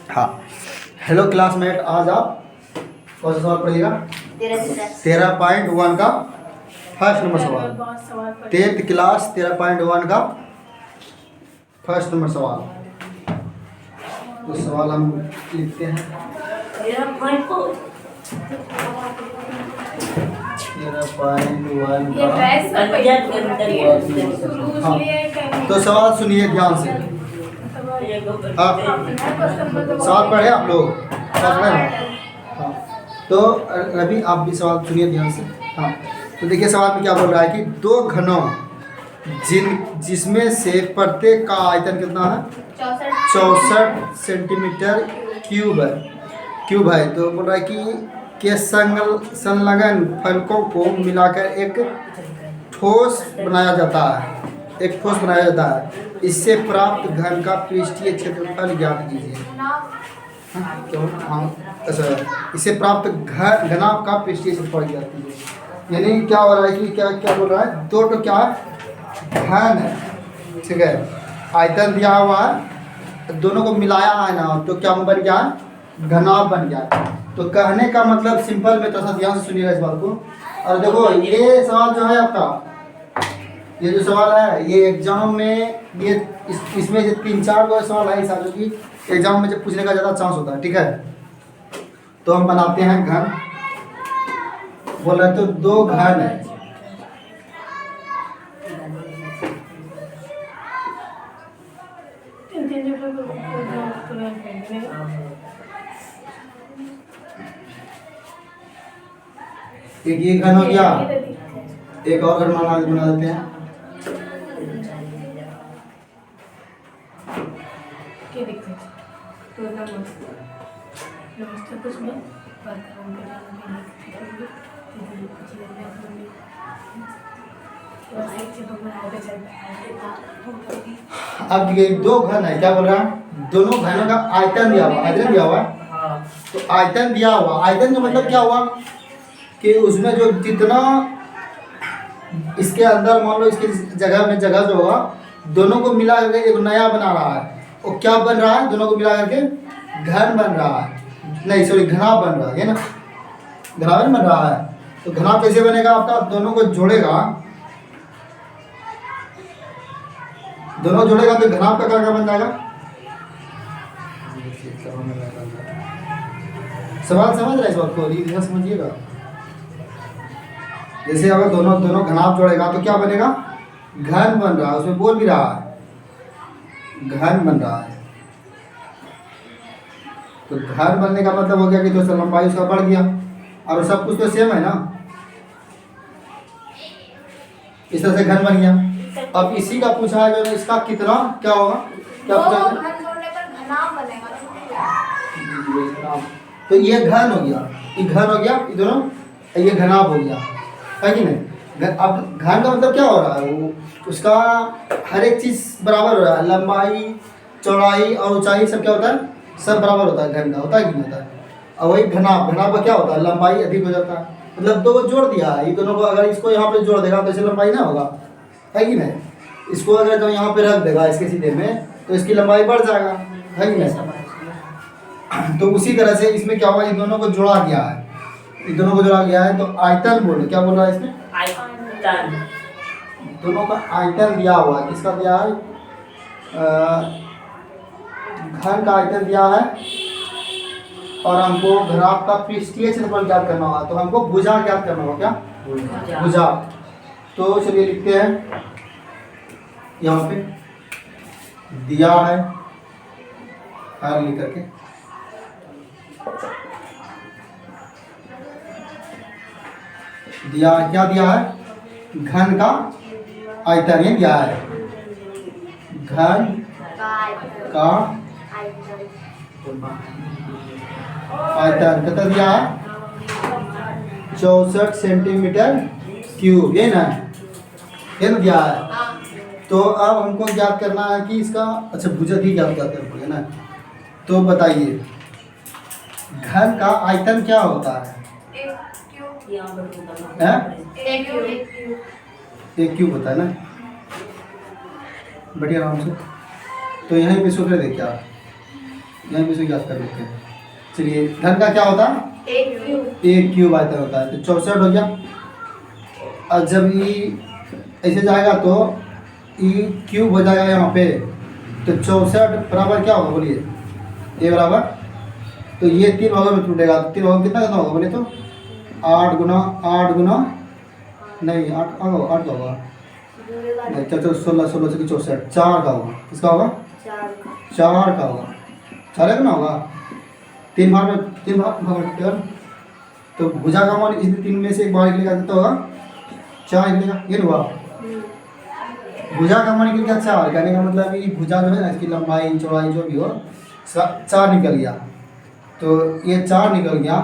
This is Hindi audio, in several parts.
हाँ, हेलो क्लासमेट, आज आप कौन सा सवाल पढ़िएगा? 13.1 का फर्स्ट नंबर सवाल। 10th क्लास 13.1 का फर्स्ट नंबर सवाल। तो सवाल हम लिखते हैं 13.1 का। हाँ, तो सवाल सुनिए ध्यान से। सवाल पढ़े आप लोग? सवाल पढ़े? हाँ, तो रवि आप भी सवाल सुनिए ध्यान से। हाँ, तो देखिए सवाल में क्या बोल रहा है कि दो घनों जिसमें से प्रत्येक का आयतन कितना है? 64 सेंटीमीटर क्यूब है। तो बोल रहा है कि संलग्न फलकों को मिलाकर एक ठोस बनाया जाता है। इससे प्राप्त घन का पृष्ठीय क्षेत्रफल ज्ञात कीजिए। इससे प्राप्त घनाभ का पृष्ठीय क्षेत्रफल ज्ञात कीजिए। यानी क्या हो रहा है कि क्या बोल रहा है? दो तो क्या घन है, ठीक है, आयतन दिया हुआ है, दोनों को मिलाया है ना, तो क्या बन गया? घनाभ बन गया। तो कहने का मतलब सिंपल में, तो ध्यान से सुनिएगा इस बात को। और देखो ये सवाल जो है आपका, ये जो सवाल है ये एग्जाम में इसमें जो 3-4 गो सवाल है जो कि एग्जाम में जब पूछने का ज़्यादा चांस होता है, ठीक है। तो हम बनाते हैं घन। बोल रहे तो दो घन है, एक ये घन हो गया, एक और घन बना देते हैं। अब ये दो घन है, क्या बोल रहा है? दोनों घनों का आयतन दिया हुआ, तो आयतन दिया हुआ, आयतन का मतलब क्या हुआ कि उसमें जो जितना इसके अंदर, मान लो इसकी जगह जो होगा, दोनों को मिला करके एक नया बना रहा है। और क्या बन रहा है? दोनों को मिला करके घन बन रहा है, नहीं सॉरी घनाभ बन रहा है ना, घनाभ बन रहा है। तो घनाभ कैसे बनेगा आपका? दोनों को जोड़ेगा, तो घनाभ का क्या बन जाएगा? सवाल समझ रहे हैं? इस बात को ध्यान समझिएगा। जैसे अगर दोनों घनाभ जोड़ेगा तो क्या बनेगा? घन बन रहा है, उसमें बोल भी रहा है घन बन रहा है। तो घन बनने का मतलब हो गया कि तो लंबाई उसका बढ़ गया, और सब कुछ तो सेम है ना, इस तरह से घन बन गया। अब इसी का पूछा है जो इसका कितना क्या होगा, क्या पूछा है? तो ये घन हो गया, ये दोनों, ये घनाभ हो गया, है कि नहीं? अब घन का मतलब क्या हो रहा है? वो उसका हर एक चीज बराबर हो रहा है, लंबाई, चौड़ाई और ऊंचाई सब क्या होता है? सब बराबर होता है। घन का होता है कि नहीं होता है? और वही घनाभ का क्या होता है? लंबाई अधिक हो जाता है। मतलब दो को जोड़ दिया है, ये दोनों को अगर इसको यहाँ पे जोड़ देगा तो इसे लंबाई ना होगा, है कि नहीं? इसको अगर तो यहाँ पे रख देगा इसके सीधे में, तो इसकी लंबाई बढ़ जाएगा, है कि नहीं? तो उसी तरह से इसमें क्या हुआ? इन दोनों को जोड़ा गया है, तो आयतन बोलो, क्या बोल रहा है इसमें? आयतन। दोनों का आयतन दिया हुआ है, किसका दिया है? घन का आयतन दिया है, और हमको घनाभ का पृष्ठीय क्षेत्रफल ज्ञात करना होगा। तो हमको भुजा ज्ञात करना होगा, क्या? भुजा। तो चलिए लिखते हैं, यहाँ पे दिया है R लिख करके, क्या दिया है? घन का आयतन, ये दिया है घन का आयतन कितना दिया है? 64 सेंटीमीटर क्यूब, ये ना दिया है। तो अब हमको ज्ञात करना है कि इसका, अच्छा भुजा ही ज्ञात करना है ना। तो बताइए घन का आयतन क्या होता है? एक क्यूब होता है ना, बढ़िया आराम से। तो यहीं पे सोच रहे थे क्या? यहाँ भी इसको याद कर लेते हैं। चलिए घन का क्या होता है? एक क्यूब आयतन होता है। तो 64 हो गया। और जब ई ऐसे जाएगा तो ई क्यूब हो जाएगा यहाँ पे, तो 64 बराबर क्या होगा बोलिए? ए बराबर, तो ये 3 भागों में टूटेगा। तो 3 भागों में कितना होगा बोले तो 8 गुना 8 गुना नहीं 8 का होगा, 8 का होगा नहीं, 16 16 से 64 4 का होगा। किसका होगा? 4 का होगा। 4 का ना होगा। 3 भाग में 3 भाग तो भुजा का मान इस 3 में से एक बाहर निकलेगा कितना होगा? 4 निकलेगा। ये हुआ भुजा का मान निकल गया 4। कहने का मतलब ये भुजा जो है ना, इसकी लंबाई चौड़ाई जो भी हो 4 निकल गया। तो ये 4 निकल गया,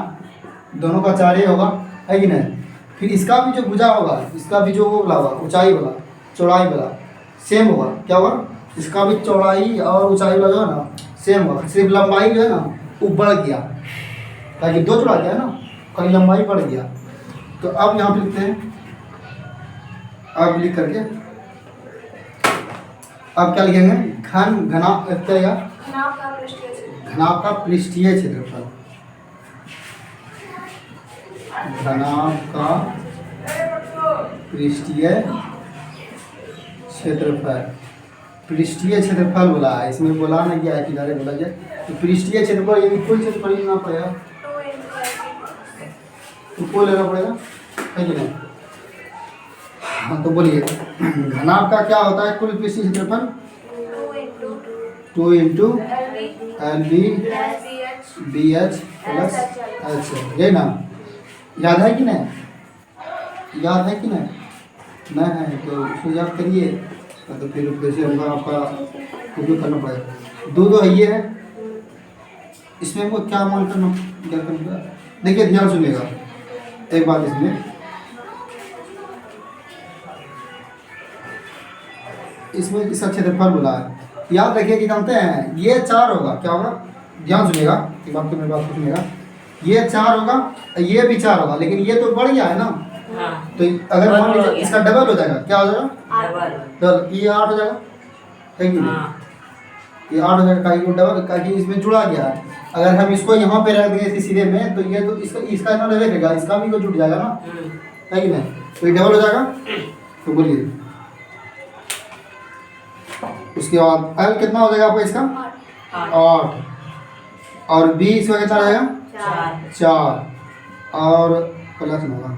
दोनों का 4 ही होगा, है कि नहीं? फिर इसका भी जो भुजा होगा, इसका भी जो वो वाला होगा ऊंचाई वाला चौड़ाई वाला सेम होगा। क्या होगा? इसका भी चौड़ाई और ऊंचाई वाला जो है ना सेम होगा, सिर्फ लंबाई जो है ना वो बढ़ गया, ताकि 2 चौड़ा गया ना, खाली लंबाई बढ़ गया। तो अब यहाँ पे लिखते हैं, अब लिख करके अब क्या लिखेंगे? घनाभ का पृष्ठीय क्षेत्रफल। घनाभ का पृष्ठीय क्षेत्रफल। पृष्ठीय क्षेत्रफल बोला है, इसमें बोला ना गया है किनारे बोला जाए। तो पृष्ठीय क्षेत्रफल ये कुल क्षेत्रफल लेना पड़ेगा, तो को लेना पड़ेगा, है कि नहीं? हाँ तो बोलिए घनाभ का क्या होता है? कुल पृष्ठीय क्षेत्रफल 2 into LB BH plus H, यही ना? याद है कि नहीं? याद है कि नहीं? नहीं है तो उसको याद करिए, तो फिर कैसे होगा आपका उपयोग करना पड़ेगा। 2 है ये है, इसमें वो क्या मान करना क्या करना? देखिए ध्यान सुनिएगा एक बात, इसमें इसका क्षेत्रफल बोला है। याद रखिए कि जानते हैं ये 4 होगा। क्या होगा? ध्यान सुनिएगा, एक बात को मेरी बात को सुनिएगा। ये 4 होगा, ये भी 4 होगा, लेकिन ये तो बढ़ गया है ना। तो अगर मान लीजिए इसका डबल हो जाएगा, क्या हो जाएगा? डबल। ये 8 हो जाएगा, है कि नहीं? ये 8 हो जाएगा, वो डबल क्योंकि इसमें जुड़ा गया है। अगर हम इसको यहाँ पे रख देंगे सीधे में, तो ये तो इसका ना रहेगा, इसका भी को जुट जाएगा ना, है कि नहीं? तो ये डबल हो जाएगा। तो बोलिए उसके बाद L कितना हो जाएगा आपका? इसका 8 और B इसका कितना रहेगा? 4 और प्लस होगा,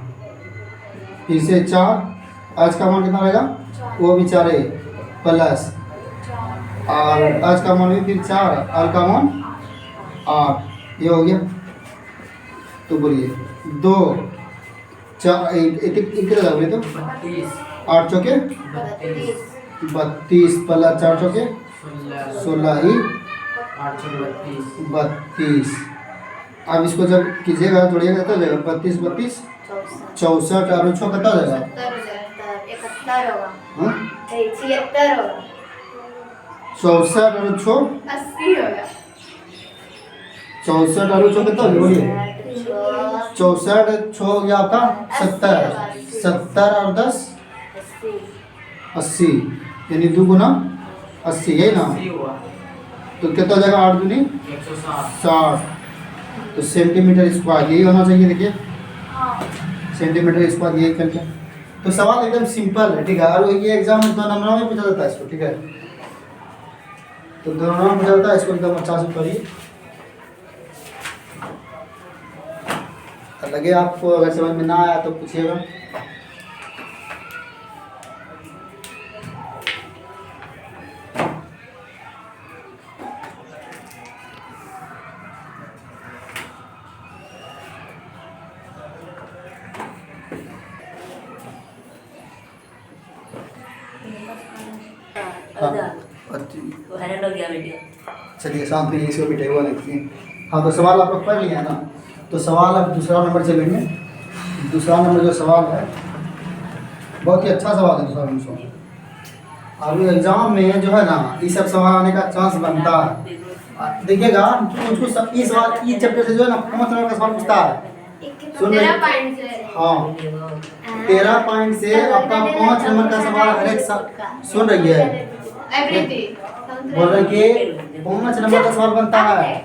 फिर से 4। आज का मान कितना रहेगा? वो भी 4 है प्लस, और आज का मान भी फिर 4, और का मान 8। ये हो गया। तो बोलिए 2 4 एक तो 8 चौके 32 प्लस 4 चौके 16 ही 32। अब इसको जब कीजिएगा जोड़िएगा तो जाएगा 32 32 64 और 6 कितना हो जाएगा? 64 और 6 64 और 6 कितना हो गया बोलिए? 64 6 हो गया आपका 70 70 और 10 80, यानी 2 गुना 80, यही ना? तो कितना हो जाएगा? 8 दूनी 160। तो सेंटीमीटर स्क्वायर यही होना चाहिए। देखिए सेंटीमीटर स्क्वायर यही करके। तो सवाल एकदम सिंपल है, ठीक है? और ये एग्जाम में 2 नंबरों में पूछा जाता है इसको, ठीक है? तो 2 नंबर में पूछा जाता है इसको, एकदम अच्छा से पढ़िए। लगे आपको अगर समझ में ना आया तो पूछिएगा। चलिए शाम को इसको भी हुआ लगती है। हाँ तो सवाल आप लोग पढ़ लिया ना, तो सवाल अब दूसरा नंबर चलेंगे। दूसरा नंबर जो सवाल है बहुत ही अच्छा सवाल है दूसरा नंबर। अभी एग्जाम में जो है ना ये सब सवाल आने का चांस बनता है। देखिएगा कुछ सब ये सवाल ये चैप्टर से जो है ना 5 नंबर का सवाल पूछता है। सुन रहे? हाँ 13 पॉइंट से आपका 5 नंबर का सवाल हर एक सुन रही है। बोल रहे कि 5 नंबर का सवाल बनता है,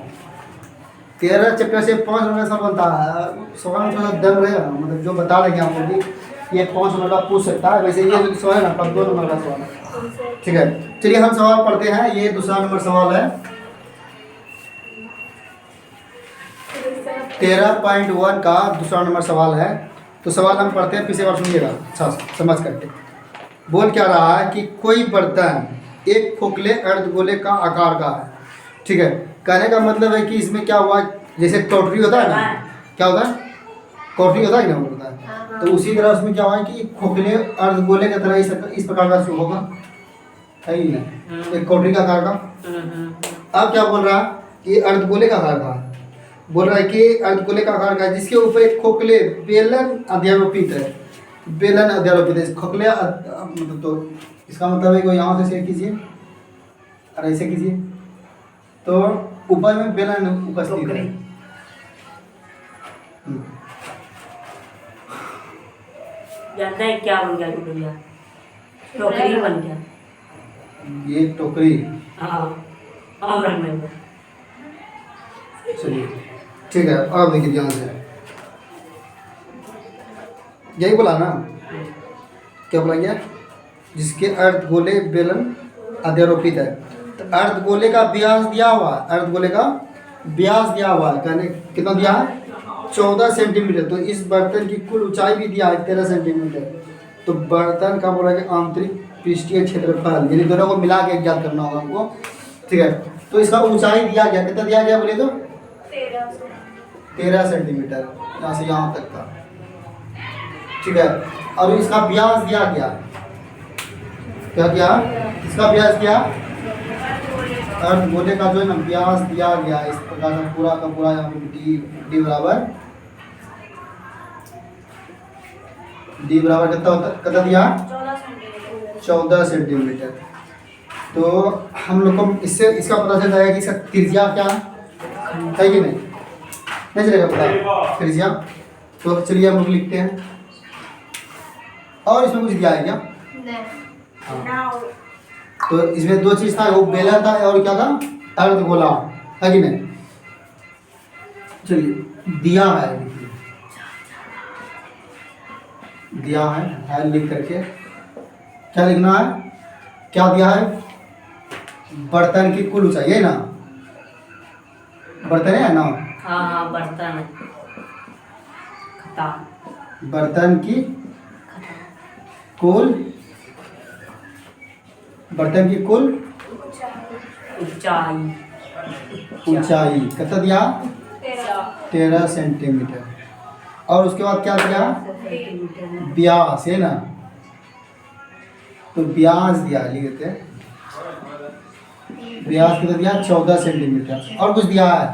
13 चैप्टर से 5 नंबर का सवाल बनता है। सवाल में थोड़ा दम रहेगा ना, मतलब जो बता रहे हैं आपको कि ये 5 नंबर का पूछ सकता है, वैसे ये जो सवाल है ना 2 नंबर का सवाल है। ठीक है, चलिए हम सवाल पढ़ते हैं। ये दूसरा नंबर सवाल है 13.1 का दूसरा नंबर सवाल है। तो सवाल हम पढ़ते हैं, पिछले बार सुनिएगा अच्छा समझ करके। बोल क्या रहा है कि कोई बर्तन एक खोखले अर्धगोले का आकार का है। ठीक है, कहने का मतलब है कि इसमें क्या हुआ, जैसे कटोरी होता है ना, क्या होता है, कटोरी होता है ना, होता है। तो उसी तरह उसमें क्या हुआ है कि खोखले अर्धगोले की तरह इस प्रकार का शुरू होगा, है ही ना, एक कटोरी का आकार का। अब क्या बोल रहा है कि अर्धगोले का आकार का, बोल रहा है कि अर्धगोले का आकार का है जिसके ऊपर एक खोखले बेलन अध्यारोपित है। बेलन अध्यारोपित है, खोखले मतलब, तो इसका मतलब है कि यहाँ से शेयर कीजिए और ऐसे कीजिए, तो ऊपर में बेलन उपस्थित है। जानता है क्या बन गया टोकरिया? टोकरी बन गया। ये टोकरी, हाँ, आम रंग में। चलिए ठीक है, अब देखिए ध्यान से, यही बोला ना, क्या बोला गया, जिसके अर्धगोले बेलन अध्यारोपित है। तो अर्धगोले का व्यास दिया हुआ है, अर्धगोले का व्यास दिया हुआ है, कहने कितना दिया है, 14 सेंटीमीटर। तो इस बर्तन की कुल ऊंचाई भी दिया है 13 सेंटीमीटर। तो बर्तन का बोला कि आंतरिक पृष्ठीय क्षेत्रफल, यानी दोनों को मिला के ज्ञात करना होगा हमको। ठीक है, तो इसका ऊंचाई दिया गया, कितना दिया गया बोले तो 13 सेंटीमीटर, यहाँ से यहाँ तक का। ठीक है, और इसका व्यास दिया गया, क्या किया, इसका व्यास दिया, अर्धगोले का जो है ना व्यास दिया गया इस प्रकार का पूरा का पूरा, यहाँ पे डी बराबर कितना होता, कितना दिया, 14 सेंटीमीटर। तो हम लोग को इससे इसका पता चल जाएगा कि इसका त्रिज्या क्या है कि नहीं चलेगा पता त्रिज्या। तो चलिए हम लोग लिखते हैं, और इसमें कुछ दिया है क्या, हाँ। तो इसमें 2 चीज था, वो बेलन था और क्या था, अर्धगोला, है कि नहीं। चलिए दिया है, दिया है लिख करके क्या लिखना है, क्या दिया है, बर्तन की कुल ऊंचाई है ना, बर्तन है ना, हाँ हाँ बर्तन, खता, बर्तन की कुल, बर्तन की कुल ऊंचाई, ऊंचाई कितना दिया, 13 सेंटीमीटर। और उसके बाद क्या दिया, व्यास है ना, तो व्यास दिया, लिख देते हैं, व्यास कितना दिया, 14 सेंटीमीटर। और कुछ दिया है,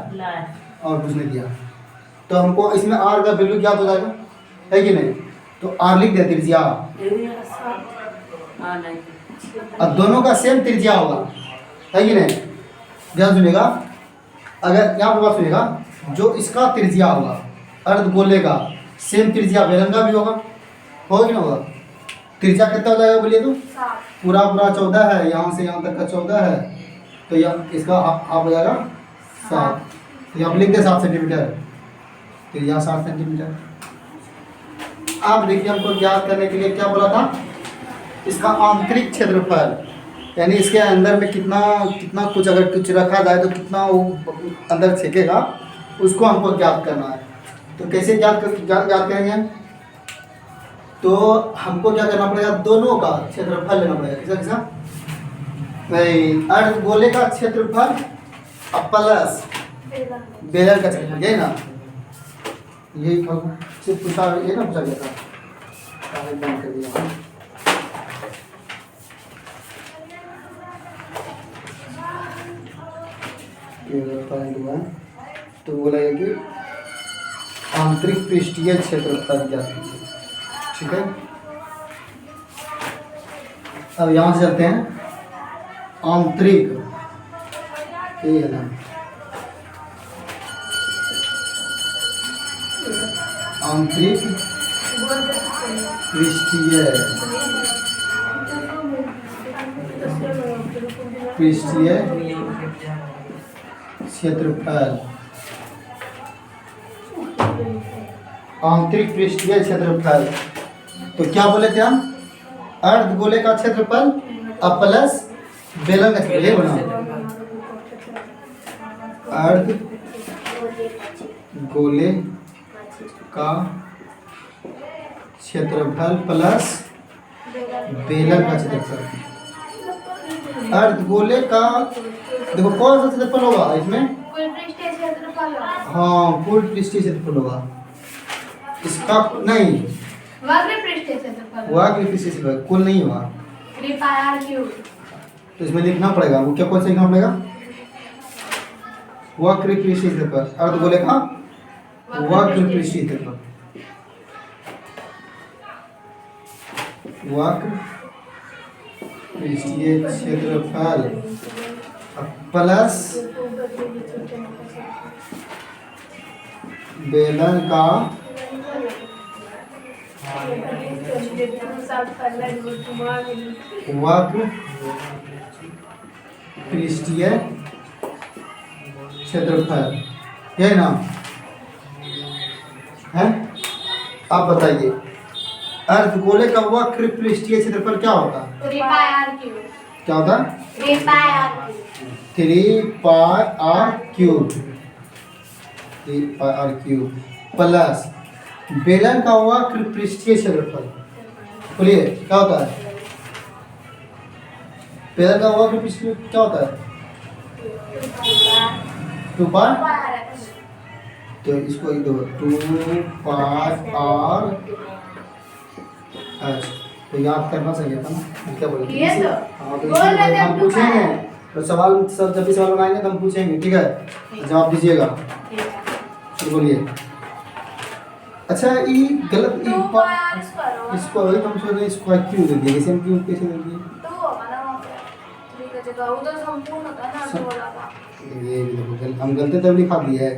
और कुछ नहीं दिया। तो हमको इसमें आर का वैल्यू क्या हो जाएगा, है कि नहीं। तो आर लिख दे त्रिज्या, अब दोनों का सेम त्रिज्या होगा, है कि नहीं। ध्यान सुनिएगा, अगर यहाँ पर बात सुनिएगा, जो इसका त्रिज्या होगा अर्धगोले का सेम त्रिज्या बेलन का भी होगा कि ना होगा। त्रिज्या कितना हो जाएगा बोलिए तो, पूरा 14 है, यहाँ से यहाँ तक का 14 है, तो यह इसका आप हो जाएगा 7। तो यहाँ लिख दे 7 सेंटीमीटर, त्रिज्या 7 सेंटीमीटर। आप देखिए हमको ज्ञात करने के लिए क्या बोला था, इसका आंतरिक क्षेत्रफल, यानी इसके अंदर में कितना कितना कुछ अगर कुछ रखा जाए तो कितना वो अंदर छेकेगा, उसको हमको ज्ञात करना है। तो कैसे ज्ञात करेंगे, तो हमको क्या करना पड़ेगा, दोनों का क्षेत्रफल लेना पड़ेगा। किसा किसा, अर्धगोले का क्षेत्रफल प्लस बेलन का क्षेत्रफल, यही ना, यही पूछा, ये ना पूछा गया था, बंद कर दिया। तो बोला है कि आंतरिक पृष्ठीय क्षेत्रफल ज्ञात कीजिए। ठीक है, अब यहाँ से चलते हैं आंतरिक, ये है ना, आंतरिक पृष्ठीय पृष्ठीय क्षेत्रफल, आंतरिक पृष्ठीय क्षेत्रफल। तो क्या बोले थे हम? अर्धगोले का क्षेत्रफल अब प्लस बेलन का क्षेत्रफल, ये बना अर्ध गोले का क्षेत्रफल प्लस बेलन का क्षेत्रफल। अर्धगोले का देखो कौन सा क्षेत्रफल होगा इसमें? कुल पृष्ठीय क्षेत्रफल हाँ, कुल पृष्ठीय क्षेत्रफल होगा। इसका नहीं, वक्र पृष्ठीय क्षेत्रफल वक्र पृष्ठीय क्षेत्रफल कुल नहीं होगा। 3 पाई r क्यूब। तो इसमें लिखना पड़ेगा, वो क्या कौन सा लिखना पड़ेगा? वक्र पृष्ठीय क्षेत्रफल, अर्धगोले का वक्र पृष्ठीय क्षेत्रफल, वक्र पृष्ठीय क्षेत्रफल प्लस बेलन का वक्र पृष्ठीय क्षेत्रफल, यही ना है? आप बताइए अर्धगोले का वक्र पृष्ठीय क्षेत्रफल क्या होता है? 3 पाई r क्यूब। क्या होता है? 3 पाई r क्यूब। 3 पाई r क्यूब, 3 पाई r क्यूब प्लस बेलन का वक्र पृष्ठीय क्षेत्रफल। बोलिए क्या होता है? बेलन का वक्र पृष्ठीय क्या होता है? 2 पाई, तो इसको 2 पाई r एच, तो याद करना चाहिए था ना, क्या बोले? ये तो हाँ, तो बोल रहे थे हम पूछेंगे तो सवाल सब जब भी सवाल बनाएंगे तो हम पूछेंगे, ठीक है? जवाब दीजिएगा, तो बोलिए। अच्छा ये गलत, 2 पाई r स्क्वायर इसको वही हम सोच रहे हैं, इसको क्यों दे दिया, इसे हम क्यों कैसे दे दिए? 2 होगा ना वहाँ पे 3 का जगह वो तो संपूर्ण होता है ना, तो बोला था ये देखो हम गलती तब लिखा दिया है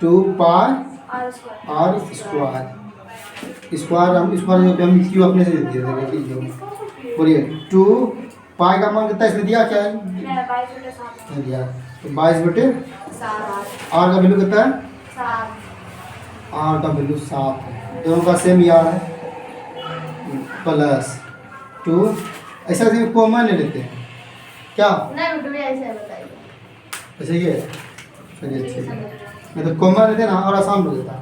2 पाई r square. r square, square हम स्क्वायर पे हम क्यों अपने से दे दिए थे, देखिए बोलिए 2 पाई का मान कितना इसमें दिया, क्या है? मैं 22/7 दिया तो 22/7, 7 r का वैल्यू कितना है? 7। r का वैल्यू 7 है, दोनों का सेम ही r है प्लस 2, ऐसा कॉमन ले लेते हैं क्या? नहीं बिल्कुल ऐसे बताइए। ऐसे ही है, चलिए ठीक है, नहीं तो कॉमन लेते ना और आसान हो जाता,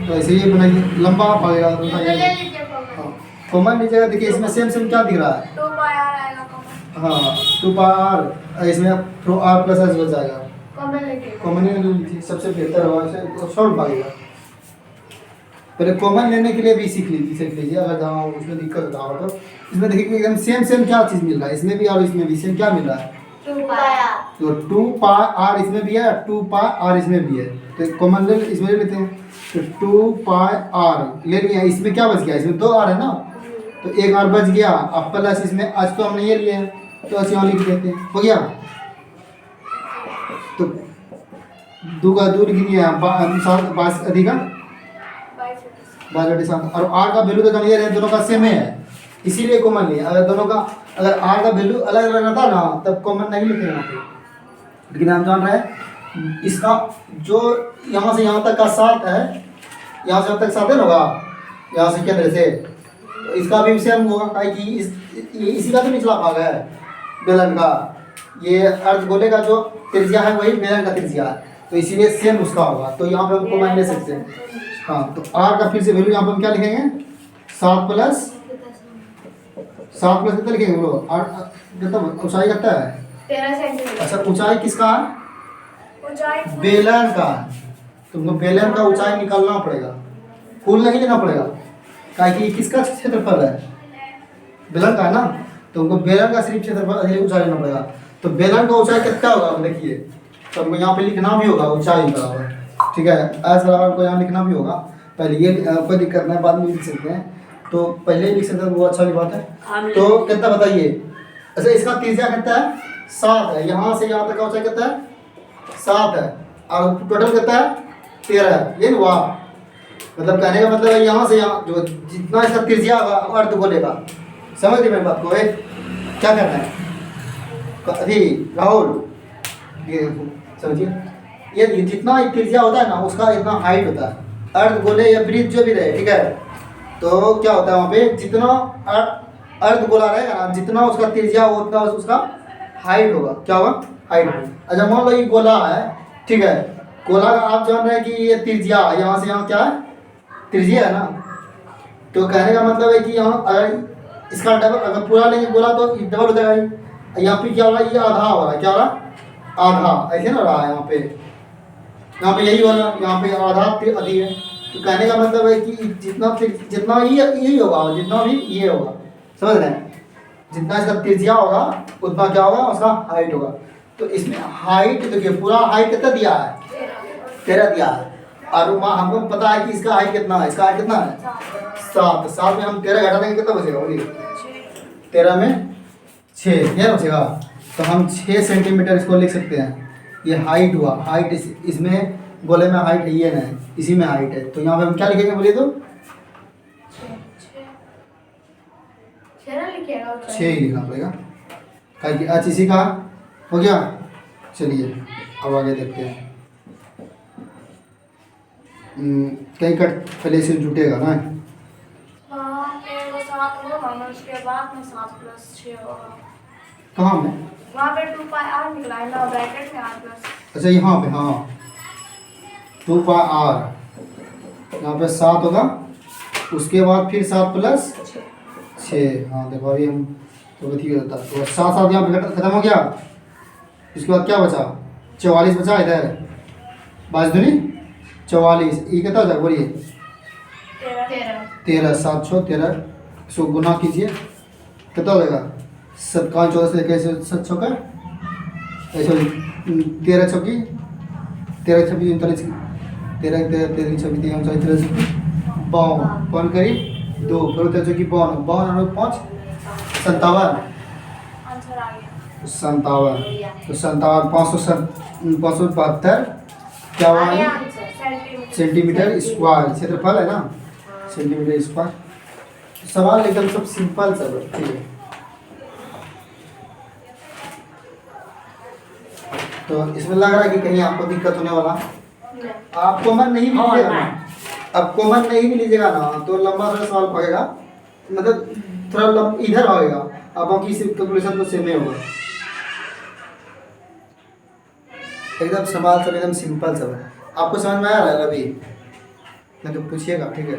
तो ऐसे ही बनाइए, लंबा भागेगा तो ये तो ले लीजिए कॉमन। कॉमन लीजिएगा। देखिए इसमें सेम सेम क्या दिख रहा है? 2 पाई r आएगा कॉमन। हाँ 2 पाई r, इसमें थ्रो r प्लस s बच जाएगा, कॉमन लेके कॉमन ले लीजिए, सबसे बेहतर होगा, शॉर्ट भागेगा। पहले कॉमन लेने के लिए भी सीख लीजिए, अगर जहाँ उसमें दिक्कत ना हो तो। इसमें देखिए एकदम सेम सेम क्या चीज़ मिल रहा है, इसमें भी और इसमें भी सेम क्या मिल रहा है? 2 पाई r। तो 2 पाई r इसमें भी है, 2 पाई r इसमें भी है, तो कॉमन ले इसमें ले लेते हैं, तो 2 पाई r ले लिया, इसमें क्या बच गया? इसमें 2 r है ना, तो 1 r बच गया, अब प्लस इसमें आज तो हमने ये लिए हैं तो ऐसे यहाँ लिख देते हैं, हो गया। तो 2 का 2 लिख दिया, 22 अधिक 22/7, और r का वैल्यू तो जानिए रहे, दोनों का सेम है, इसीलिए कॉमन लिया। अगर दोनों का अगर r का वैल्यू अलग अलग रहता ना तब कॉमन नहीं लिखते यहाँ पे, लेकिन हम जान रहे हैं इसका जो यहाँ से यहाँ तक का 7 है, यहाँ से यहाँ तक 7 है ना होगा, यहाँ से केंद्र से, तो इसका भी सेम होगा, कि इसी का तो निचला भाग है बेलन का, ये अर्धगोले का जो त्रिज्या है वही बेलन का त्रिज्या है, तो इसीलिए सेम उसका होगा, तो यहाँ पे हम कॉमन ले सकते हैं। हाँ तो r का फिर से वैल्यू यहाँ पर हम क्या लिखेंगे? 7 प्लस कितना लिखेंगे बोलो? r कितना ऊंचाई कितना है? 13 सेंटीमीटर। अच्छा ऊंचाई किसका है? ऊंचाई बेलन का, तुमको बेलन का ऊंचाई निकालना पड़ेगा, कुल नहीं लेना पड़ेगा, क्या कि किसका क्षेत्रफल है? बेलन का है ना, तो हमको बेलन का सिर्फ क्षेत्रफल ऊंचाई लेना पड़ेगा। तो बेलन का ऊंचाई कितना होगा देखिए, तो हमको यहाँ पे लिखना भी होगा ऊंचाई बराबर, ठीक है, एस बराबर हमको यहाँ लिखना भी होगा। पहले ये कोई दिक्कत नहीं, बाद में लिख सकते हैं, तो पहले ही लिख सकते हैं, वो अच्छा वाली बात है। तो कितना बताइए? अच्छा इसका त्रिज्या कितना है? 7 है, यहाँ से यहाँ तक का ऊंचाई कितना है? 7 है, और टोटल कितना है? 13 है, ये वाह, मतलब कहने का मतलब है यहाँ से यहाँ जो जितना इसका त्रिज्या होगा अर्ध बोलेगा, समझ गए मेरी बात को? क्या करना है? अभी राहुल, ये समझिए, ये जितना त्रिज्या होता है ना उसका इतना हाइट होता है। अर्ध गोले या वृत्त जो भी रहे, ठीक है, तो क्या होता है वहाँ पे जितना अर्ध गोला रहेगा ना, जितना उसका त्रिज्या हो उतना उसका हाइट होगा। क्या होगा? हाइट। अच्छा मान लो ये गोला है, ठीक है, गोला का आप जान रहे हैं कि ये त्रिज्या यहाँ से यहाँ क्या है? त्रिज्या है ना। तो कहने का मतलब है कि यहाँ अगर इसका डबल, अगर पूरा लेंगे गोला तो डबल हो जाएगा ही। यहाँ पे क्या हो रहा है? ये आधा हो रहा है। क्या हो रहा है? आधा। ऐसे ना रहा है यहाँ पे, यहाँ पे यही वाला, यहाँ पे आधा अधिक है। तो कहने का मतलब है कि जितना यही होगा, जितना भी ये होगा, समझ रहे हैं, जितना इसका त्रिज्या होगा उतना क्या होगा? उसका हाइट होगा। तो इसमें हाइट देखिए, पूरा हाइट कितना दिया है? 13 दिया है। और हमको पता है कि इसका हाइट कितना है। इसका हाइट कितना है? 7। 7 में हम 13 घटा देंगे, कितना बचेगा? बोलिए। 13 में 6 क्या बचेगा? तो हम 6 सेंटीमीटर इसको लिख सकते हैं। ये हाइट हुआ। हाइट इसमें गोले में हाइट है, ये नहीं, इसी में हाइट है। तो यहाँ पे हम क्या लिखेंगे? बोलिए तो 6 ही लिखना पड़ेगा, ताकि आज इसी का हो गया। चलिए अब आगे देखते हैं। कहीं कट पहले से जुटेगा ना। वहाँ पे वो 7 होगा ना, उसके बाद में 7 + 6 होगा। कहाँ में? वहाँ पे 2 पाई r निकला है ना, ब्रैकेट में r प्लस। अच्छा यहाँ पे, हाँ 2 पाई r, यहाँ पे 7 होगा, उसके बाद फिर 7 + 6। हाँ देखो अभी हम तो ठीक होता, तो 7 यहाँ पे खत्म हो गया। उसके बाद क्या बचा? 44 बचा इधर, 22 दूनी 44। ये कितना हो जाएगा? बोलिए 13। 7 6 13, इसको गुना कीजिए, कितना हो जाएगा? 7 5 14 से कैसे 7 चौका ऐसे 13 चौकी 13 छब्बीस 39 13 13 13 छब्बीस 39 13 52 कौन करीब 2 फिर चौकी 52 52 और 5 57। आंसर आ गया 57। तो 57 572 क्या हुआ? आ गया आंसर, सेंटीमीटर स्क्वायर। क्षेत्रफल है ना, सेंटीमीटर स्क्वायर। सवाल एकदम सब सिंपल सब है, ठीक है। तो इसमें लग रहा है कि कहीं आपको दिक्कत होने वाला। नहीं। आप कॉमन नहीं भी और लीजिएगा नहीं। ना, अब कॉमन नहीं भी लीजिएगा ना तो लंबा थोड़ा सवाल भागेगा, मतलब थोड़ा इधर भागेगा। अब बाकी कैलकुलेशन तो सेम ही होगा। एकदम सवाल सब एकदम सिंपल सब है। आपको समझ में आ रहा है अभी? नहीं तो पूछिएगा, ठीक है।